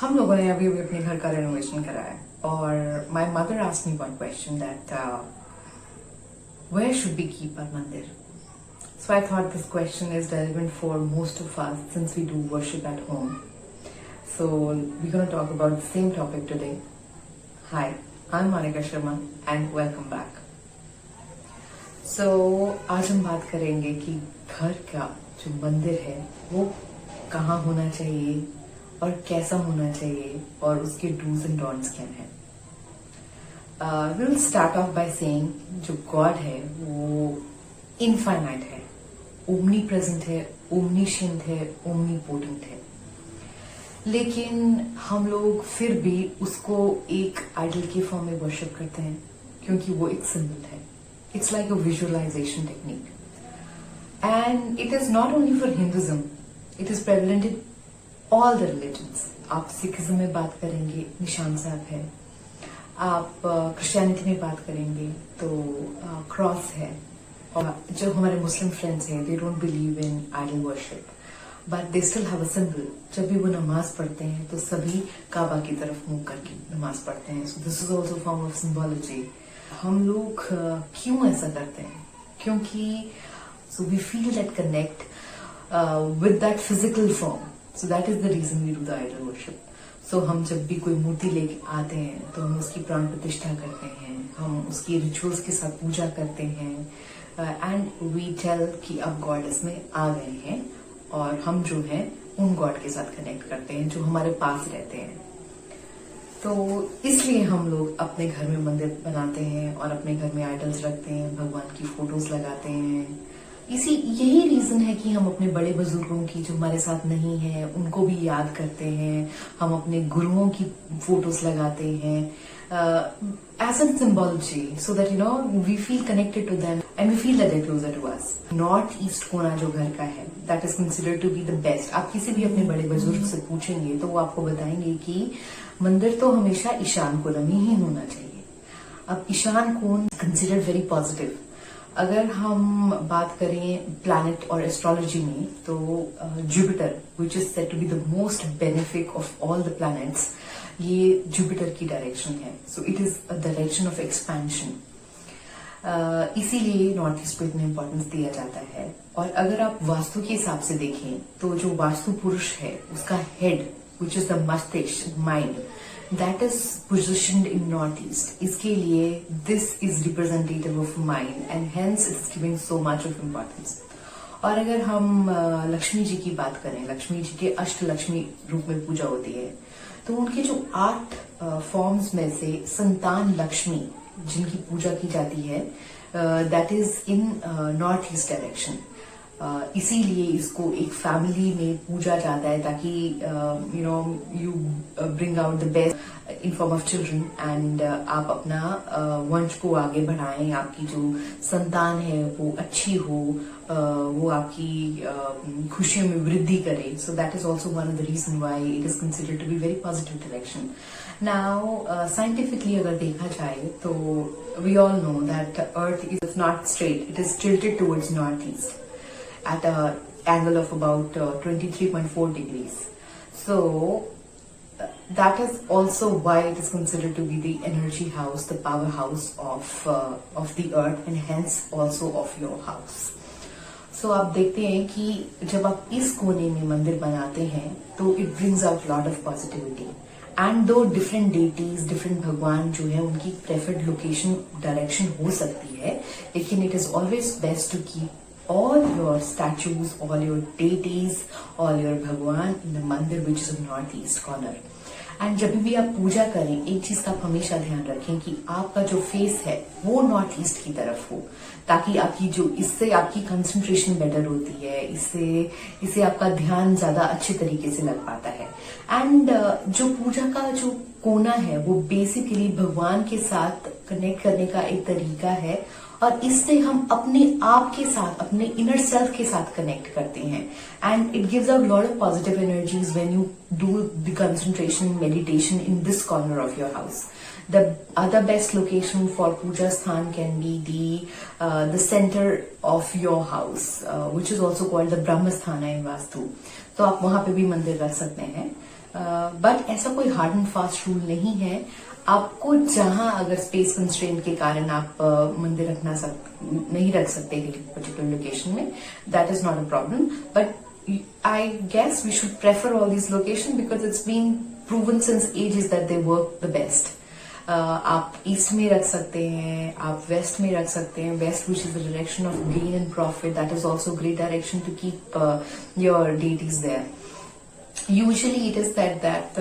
हम लोगों ने अभी अभी अपने घर का रेनोवेशन करा है और my mother asked me one question that where should we keep our mandir? So I thought this question is relevant for most of us since we do worship at home. So we're going to talk about the same topic today. Hi, I'm Monica Sharma and welcome back. So आज हम बात करेंगे कि घर का जो मंदिर है वो कहाँ होना चाहिए और कैसा होना चाहिए और उसके डूज एंड डोंट्स क्या हैं. Will start of by saying जो गॉड है वो इनफाइनाइट है, ओमनी प्रेजेंट है, ओमनीशिएंट है, ओमनीपोटेंट है. लेकिन हम लोग फिर भी उसको एक आइडल के फॉर्म में वर्शिप करते हैं क्योंकि वो एक सिंबल है. It's like a visualisation technique and it is not only for Hinduism, it is prevalent in all the religions. आप सिखिज्म में बात करेंगे निशान साहब है, आप क्रिश्चियनिटी में बात करेंगे तो क्रॉस है. और जो हमारे मुस्लिम फ्रेंड्स हैं they don't believe in idol worship but they still have a symbol. जब भी वो नमाज पढ़ते हैं तो सभी काबा की तरफ मुंह करके नमाज पढ़ते हैं. So this is also form of symbology. हम लोग क्यों ऐसा करते हैं? क्योंकि so we feel that connect with that physical form. So that is the reason we do the idol worship. सो हम जब भी कोई मूर्ति लेके आते हैं तो हम उसकी प्राण प्रतिष्ठा करते हैं, हम उसकी रिचुअल्स के साथ पूजा करते हैं एंड वी टेल कि अब गॉड इसमें आ गए हैं और हम जो है उन गॉड के साथ कनेक्ट करते हैं जो हमारे पास रहते हैं. तो इसलिए हम लोग अपने घर में मंदिर बनाते हैं और अपने घर में आइडल्स रखते हैं, भगवान की फोटोज लगाते हैं. यही रीजन है कि हम अपने बड़े बुजुर्गों की जो हमारे साथ नहीं है उनको भी याद करते हैं. हम अपने गुरुओं की फोटोज लगाते हैं as an symbology so that you know we feel connected to them and we feel that they closer to us. North east कोना जो घर का है that is considered to be the best. आप किसी भी अपने बड़े बुजुर्ग से पूछेंगे तो वो आपको बताएंगे कि मंदिर तो हमेशा ईशान कोण में ही होना चाहिए. अब ईशान कोण कंसिडर्ड वेरी पॉजिटिव. अगर हम बात करें प्लैनेट और एस्ट्रोलॉजी में तो Jupiter which is said to be the most benefic of all the planets, ये जुपिटर की डायरेक्शन है. So it is a direction of expansion. इसीलिए नॉर्थ ईस्ट को इतना इम्पोर्टेंस दिया जाता है. और अगर आप वास्तु के हिसाब से देखें तो जो वास्तु पुरुष है उसका हेड विच इज द मस्तिष्क mind that is positioned in northeast. इसके लिए this is representative of mind and hence it's giving so much of importance. और अगर हम लक्ष्मी जी की बात करें, लक्ष्मी जी के अष्ट लक्ष्मी रूप में पूजा होती है तो उनके जो 8 फॉर्म्स में से संतान लक्ष्मी जिनकी पूजा की जाती है that is in north east direction. इसीलिए इसको एक फैमिली में पूजा जाता है ताकि you know you bring out the best in form of children and आप अपना वंश को आगे बढ़ाएं. आपकी जो संतान है वो अच्छी हो, वो आपकी खुशियों में वृद्धि करे. So that is also one of the reason why it is considered to be very positive direction. Now scientifically अगर देखा जाए तो we all know that earth is not straight, it is tilted towards north east at a angle of about 23.4 degrees. So that is also why it is considered to be the energy house, the powerhouse of the earth and hence also of your house. So आप देखते हैं कि जब आप इस कोने में मंदिर बनाते हैं तो it brings out lot of positivity. And though different deities, different भगवान जो है उनकी preferred location direction हो सकती है, लेकिन it is always best to keep all your statues, all your deities, all your भगवान in the मंदिर which is in northeast corner. And जब भी आप पूजा करें एक चीज का आप हमेशा ध्यान रखें कि आपका जो फेस है वो नॉर्थ ईस्ट की तरफ हो ताकि आपकी जो इससे आपकी कंसंट्रेशन बेटर होती है, इससे आपका ध्यान ज्यादा अच्छे तरीके से लग पाता है. एंड जो पूजा का जो कोना है वो बेसिकली भगवान के साथ कनेक्ट करने का एक तरीका है और इससे हम अपने आप के साथ, अपने इनर सेल्फ के साथ कनेक्ट करते हैं. And it gives out lot of positive energies when you do the concentration meditation in this corner of your house. The other best location for puja sthan can be the center of your house, which is also called the Brahmasthana in Vastu. तो आप वहां पे भी मंदिर रख सकते हैं. But ऐसा कोई हार्ड एंड फास्ट रूल नहीं है। आपको जहां अगर स्पेस कंस्ट्रेंट के कारण आप मंदिर नहीं रख सकते पर्टिकुलर लोकेशन में, that is not a problem, but I guess we should prefer all this location because it's been proven since ages that they work the best. आप ईस्ट में रख सकते हैं, आप वेस्ट में रख सकते हैं। West which is the direction of gain and profit, that is also great direction to keep your deities there. Usually it is said that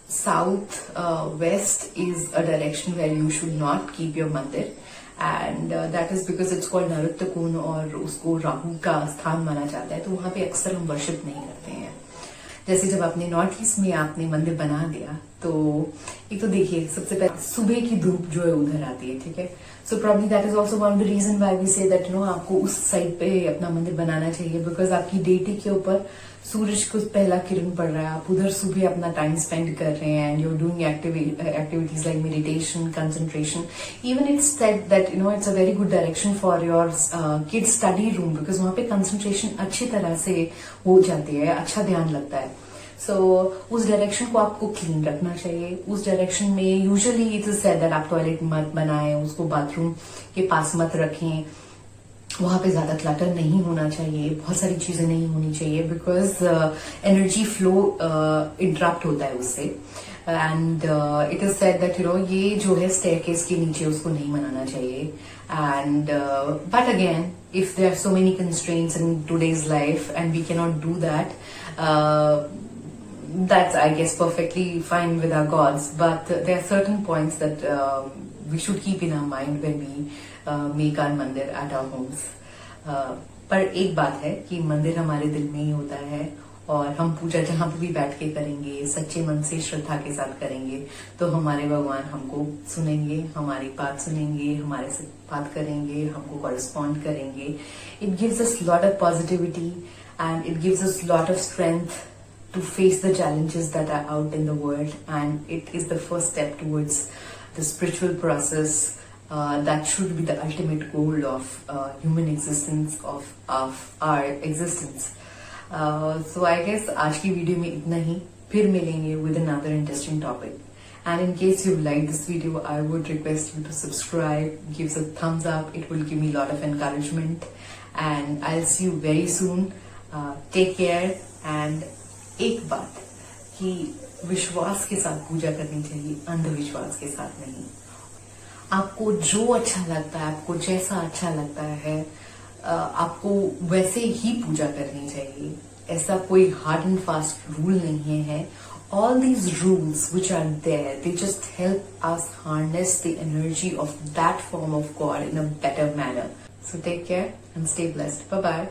south west is a direction where you should not keep your mandir, and that is because it's called Naruttakun और उसको राहु का स्थान माना जाता है, तो वहां पे अक्सर हम वर्शिप नहीं करते हैं। जैसे जब आपने नॉर्थ ईस्ट में आपने मंदिर बना दिया, तो एक तो देखिए सबसे पहले सुबह की धूप जो है उधर आती है, ठीक है। So probably that is also one of the reason why we say that आपको उस साइड पे अपना मंदिर बनाना चाहिए, बिकॉज आपकी डेटी के ऊपर सूरज को पहला किरण पड़ रहा है, आप उधर सुबह अपना टाइम स्पेंड कर रहे हैं, and you are doing activities like meditation, concentration. Even it's said that it's a very good direction for your kids study room, because वहां पे कंसंट्रेशन अच्छी तरह से हो जाती है, अच्छा ध्यान लगता है। सो उस डायरेक्शन को आपको क्लीन रखना चाहिए। उस डायरेक्शन में usually it is said that आप टॉयलेट मत बनाएं, उसको बाथरूम के पास मत रखें, वहां पे ज्यादा क्लटर नहीं होना चाहिए, बहुत सारी चीजें नहीं होनी चाहिए, बिकॉज एनर्जी फ्लो इंटरप्ट होता है उससे। And it is said that ये जो है स्टेयरकेस के नीचे उसको नहीं बनाना चाहिए। And but again if there are so many constraints in today's life and we can not do that, that's I guess perfectly fine with our gods, but there are certain points that we should keep in our mind when we make our mandir at our homes. पर एक बात है कि मंदिर हमारे दिल में ही होता है, और हम पूजा जहां पे भी बैठ के करेंगे, सच्चे मन से श्रद्धा के साथ करेंगे, तो हमारे भगवान हमको सुनेंगे, हमारी बात सुनेंगे, हमारे से बात करेंगे, हमको कॉरेस्पॉन्ड करेंगे। It gives us lot of positivity and it gives us lot of strength to face the challenges that are out in the world, and it is the first step towards the spiritual process that should be the ultimate goal of human existence, of our existence. So I guess आज की video में इतना ही, फिर मिलेंगे with another interesting topic. And in case you like this video, I would request you to subscribe, give us a thumbs up. It will give me a lot of encouragement, and I'll see you very soon. Take care, and एक बात कि विश्वास के साथ पूजा करनी चाहिए, अंधविश्वास के साथ नहीं। आपको जो अच्छा लगता है, आपको जैसा अच्छा लगता है, आपको वैसे ही पूजा करनी चाहिए। ऐसा कोई हार्ड एंड फास्ट रूल नहीं है। All these rules which are there, they just help us harness the energy of that form of God in a better manner. So take care and stay blessed. Bye bye.